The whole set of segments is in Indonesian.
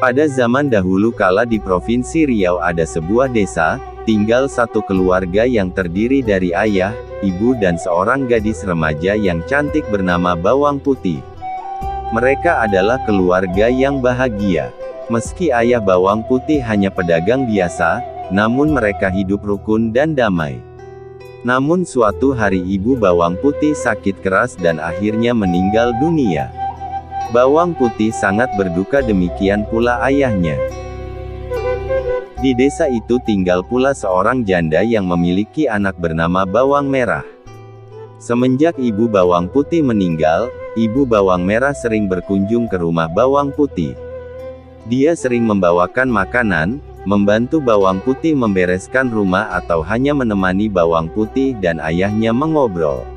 Pada zaman dahulu kala di Provinsi Riau ada sebuah desa, tinggal satu keluarga yang terdiri dari ayah, ibu dan seorang gadis remaja yang cantik bernama Bawang Putih. Mereka adalah keluarga yang bahagia. Meski ayah Bawang Putih hanya pedagang biasa, namun mereka hidup rukun dan damai. Namun suatu hari ibu Bawang Putih sakit keras dan akhirnya meninggal dunia. Bawang Putih sangat berduka, demikian pula ayahnya. Di desa itu tinggal pula seorang janda yang memiliki anak bernama Bawang Merah. Semenjak ibu Bawang Putih meninggal, ibu Bawang Merah sering berkunjung ke rumah Bawang Putih. Dia sering membawakan makanan, membantu Bawang Putih membereskan rumah atau hanya menemani Bawang Putih dan ayahnya mengobrol.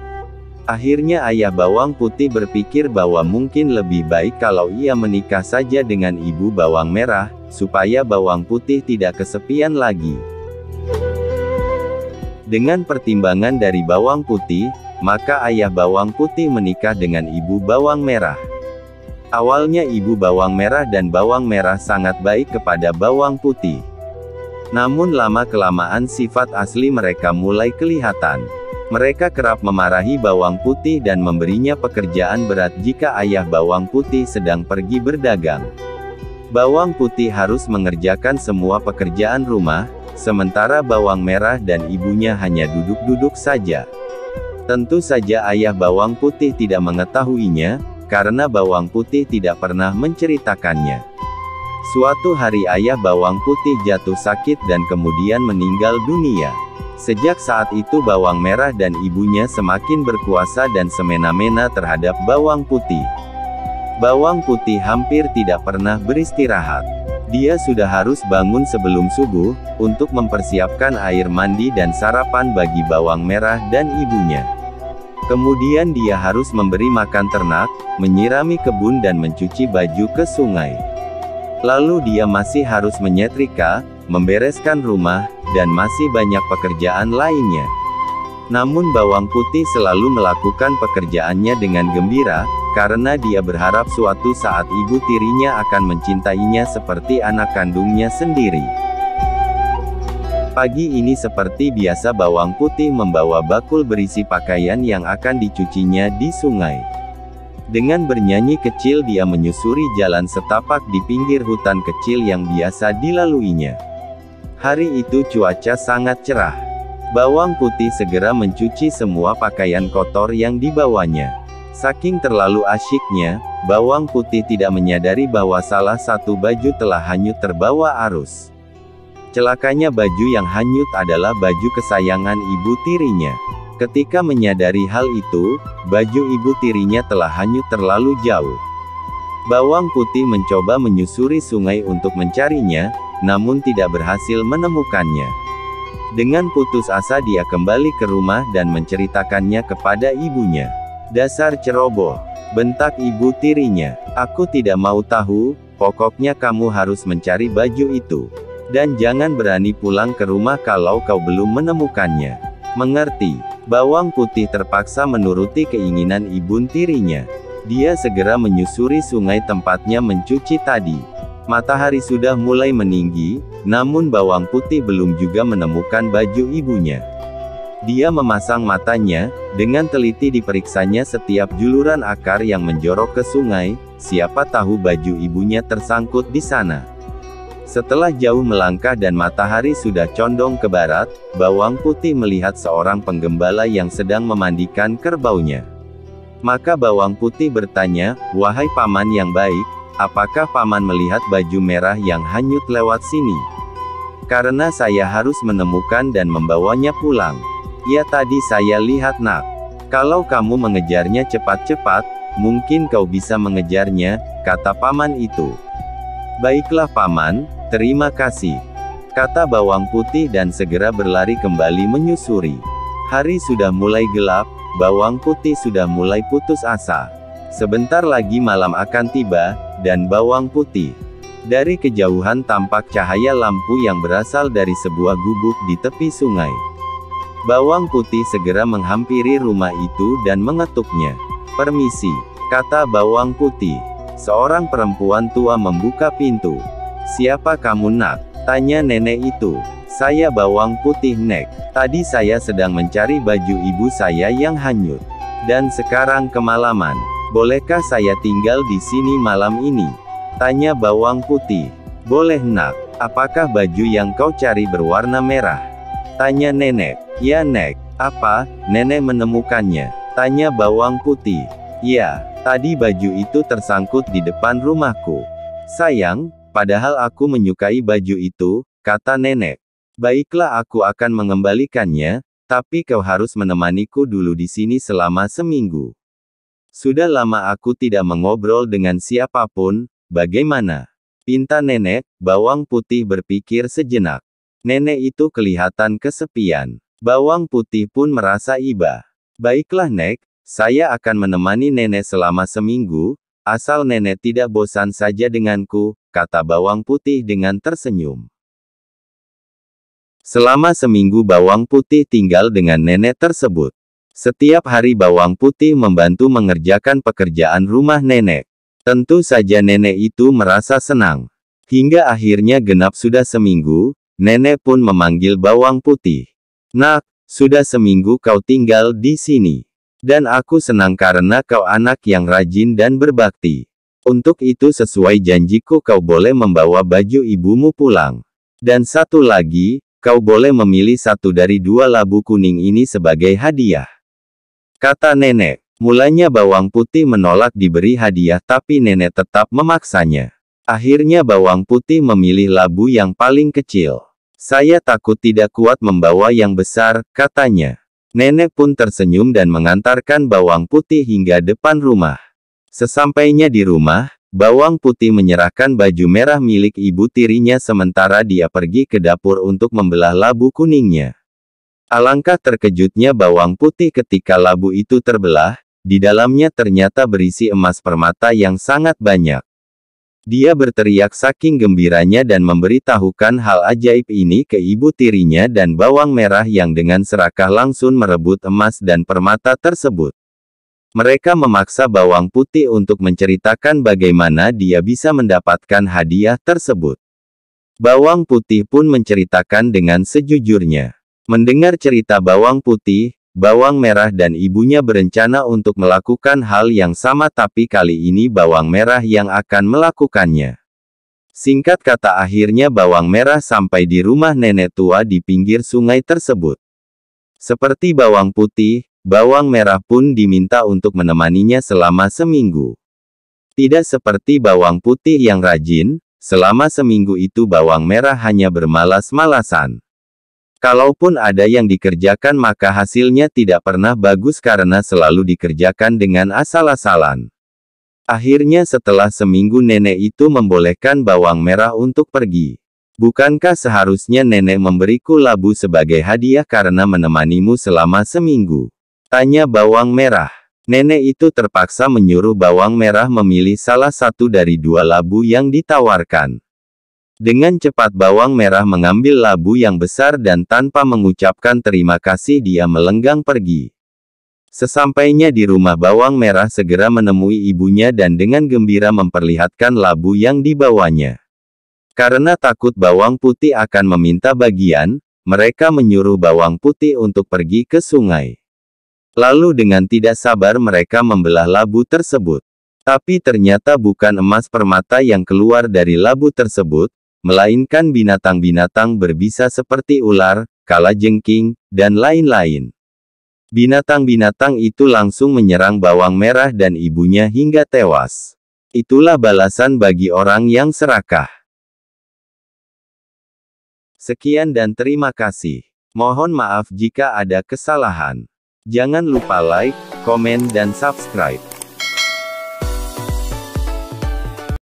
Akhirnya ayah Bawang Putih berpikir bahwa mungkin lebih baik kalau ia menikah saja dengan ibu Bawang Merah, supaya Bawang Putih tidak kesepian lagi. Dengan pertimbangan dari Bawang Putih, maka ayah Bawang Putih menikah dengan ibu Bawang Merah. Awalnya ibu Bawang Merah dan Bawang Merah sangat baik kepada Bawang Putih. Namun lama-kelamaan sifat asli mereka mulai kelihatan. Mereka kerap memarahi Bawang Putih dan memberinya pekerjaan berat jika ayah Bawang Putih sedang pergi berdagang. Bawang Putih harus mengerjakan semua pekerjaan rumah, sementara Bawang Merah dan ibunya hanya duduk-duduk saja. Tentu saja ayah Bawang Putih tidak mengetahuinya, karena Bawang Putih tidak pernah menceritakannya. Suatu hari ayah Bawang Putih jatuh sakit dan kemudian meninggal dunia. Sejak saat itu Bawang Merah dan ibunya semakin berkuasa dan semena-mena terhadap Bawang Putih. Bawang Putih hampir tidak pernah beristirahat. Dia sudah harus bangun sebelum subuh, untuk mempersiapkan air mandi dan sarapan bagi Bawang Merah dan ibunya. Kemudian dia harus memberi makan ternak, menyirami kebun dan mencuci baju ke sungai. Lalu dia masih harus menyetrika, membereskan rumah, dan masih banyak pekerjaan lainnya. Namun Bawang Putih selalu melakukan pekerjaannya dengan gembira, karena dia berharap suatu saat ibu tirinya akan mencintainya seperti anak kandungnya sendiri. Pagi ini seperti biasa Bawang Putih membawa bakul berisi pakaian yang akan dicucinya di sungai. Dengan bernyanyi kecil dia menyusuri jalan setapak di pinggir hutan kecil yang biasa dilaluinya. Hari itu cuaca sangat cerah. Bawang Putih segera mencuci semua pakaian kotor yang dibawanya. Saking terlalu asyiknya, Bawang Putih tidak menyadari bahwa salah satu baju telah hanyut terbawa arus. Celakanya baju yang hanyut adalah baju kesayangan ibu tirinya. Ketika menyadari hal itu, baju ibu tirinya telah hanyut terlalu jauh. Bawang Putih mencoba menyusuri sungai untuk mencarinya, namun tidak berhasil menemukannya. Dengan putus asa dia kembali ke rumah dan menceritakannya kepada ibunya. "Dasar ceroboh," bentak ibu tirinya. "Aku tidak mau tahu, pokoknya kamu harus mencari baju itu. Dan jangan berani pulang ke rumah kalau kau belum menemukannya. Mengerti?" Bawang Putih terpaksa menuruti keinginan ibu tirinya. Dia segera menyusuri sungai tempatnya mencuci tadi. Matahari sudah mulai meninggi, namun Bawang Putih belum juga menemukan baju ibunya. Dia memasang matanya, dengan teliti diperiksanya setiap juluran akar yang menjorok ke sungai, siapa tahu baju ibunya tersangkut di sana. Setelah jauh melangkah dan matahari sudah condong ke barat, Bawang Putih melihat seorang penggembala yang sedang memandikan kerbaunya. Maka Bawang Putih bertanya, "Wahai paman yang baik, apakah paman melihat baju merah yang hanyut lewat sini? Karena saya harus menemukan dan membawanya pulang." "Ya, tadi saya lihat nak. Kalau kamu mengejarnya cepat-cepat, mungkin kau bisa mengejarnya," kata paman itu. "Baiklah paman, terima kasih," kata Bawang Putih dan segera berlari kembali menyusuri. Hari sudah mulai gelap, Bawang Putih sudah mulai putus asa. Sebentar lagi malam akan tiba, dan Bawang Putih. Dari kejauhan tampak cahaya lampu yang berasal dari sebuah gubuk di tepi sungai. Bawang Putih segera menghampiri rumah itu dan mengetuknya. "Permisi," kata Bawang Putih. Seorang perempuan tua membuka pintu. Siapa kamu nak? Tanya nenek itu. Saya bawang putih nek. Tadi saya sedang mencari baju ibu saya yang hanyut. Dan sekarang kemalaman. Bolehkah saya tinggal di sini malam ini? Tanya bawang putih. Boleh nak. Apakah baju yang kau cari berwarna merah? Tanya nenek. Ya nek. Apa, nenek menemukannya? Tanya bawang putih. Ya, tadi baju itu tersangkut di depan rumahku. Sayang, padahal aku menyukai baju itu, kata nenek. Baiklah, aku akan mengembalikannya, tapi kau harus menemaniku dulu di sini selama seminggu. Sudah lama aku tidak mengobrol dengan siapapun, bagaimana? Pinta nenek. Bawang putih berpikir sejenak. Nenek itu kelihatan kesepian. Bawang putih pun merasa iba. Baiklah nek, saya akan menemani nenek selama seminggu, asal nenek tidak bosan saja denganku, kata bawang putih dengan tersenyum. Selama seminggu bawang putih tinggal dengan nenek tersebut. Setiap hari bawang putih membantu mengerjakan pekerjaan rumah nenek. Tentu saja nenek itu merasa senang. Hingga akhirnya genap sudah seminggu, nenek pun memanggil bawang putih. Nak, sudah seminggu kau tinggal di sini. Dan aku senang karena kau anak yang rajin dan berbakti. Untuk itu sesuai janjiku kau boleh membawa baju ibumu pulang. Dan satu lagi, kau boleh memilih satu dari dua labu kuning ini sebagai hadiah. Kata nenek. Mulanya bawang putih menolak diberi hadiah tapi nenek tetap memaksanya. Akhirnya bawang putih memilih labu yang paling kecil. Saya takut tidak kuat membawa yang besar, katanya. Nenek pun tersenyum dan mengantarkan bawang putih hingga depan rumah. Sesampainya di rumah, bawang putih menyerahkan baju merah milik ibu tirinya sementara dia pergi ke dapur untuk membelah labu kuningnya. Alangkah terkejutnya bawang putih ketika labu itu terbelah, di dalamnya ternyata berisi emas permata yang sangat banyak. Dia berteriak saking gembiranya dan memberitahukan hal ajaib ini ke ibu tirinya dan bawang merah yang dengan serakah langsung merebut emas dan permata tersebut. Mereka memaksa bawang putih untuk menceritakan bagaimana dia bisa mendapatkan hadiah tersebut. Bawang putih pun menceritakan dengan sejujurnya. Mendengar cerita bawang putih, bawang merah dan ibunya berencana untuk melakukan hal yang sama tapi kali ini bawang merah yang akan melakukannya. Singkat kata akhirnya bawang merah sampai di rumah nenek tua di pinggir sungai tersebut. Seperti bawang putih, bawang merah pun diminta untuk menemaninya selama seminggu. Tidak seperti bawang putih yang rajin, selama seminggu itu bawang merah hanya bermalas-malasan. Kalaupun ada yang dikerjakan maka hasilnya tidak pernah bagus karena selalu dikerjakan dengan asal-asalan. Akhirnya setelah seminggu nenek itu membolehkan bawang merah untuk pergi. Bukankah seharusnya nenek memberiku labu sebagai hadiah karena menemanimu selama seminggu? Tanya bawang merah. Nenek itu terpaksa menyuruh bawang merah memilih salah satu dari dua labu yang ditawarkan. Dengan cepat bawang merah mengambil labu yang besar dan tanpa mengucapkan terima kasih dia melenggang pergi. Sesampainya di rumah bawang merah segera menemui ibunya dan dengan gembira memperlihatkan labu yang dibawanya. Karena takut bawang putih akan meminta bagian, mereka menyuruh bawang putih untuk pergi ke sungai. Lalu dengan tidak sabar mereka membelah labu tersebut. Tapi ternyata bukan emas permata yang keluar dari labu tersebut, melainkan binatang-binatang berbisa seperti ular, kalajengking, dan lain-lain. Binatang-binatang itu langsung menyerang bawang merah dan ibunya hingga tewas. Itulah balasan bagi orang yang serakah. Sekian dan terima kasih. Mohon maaf jika ada kesalahan. Jangan lupa like, komen dan subscribe.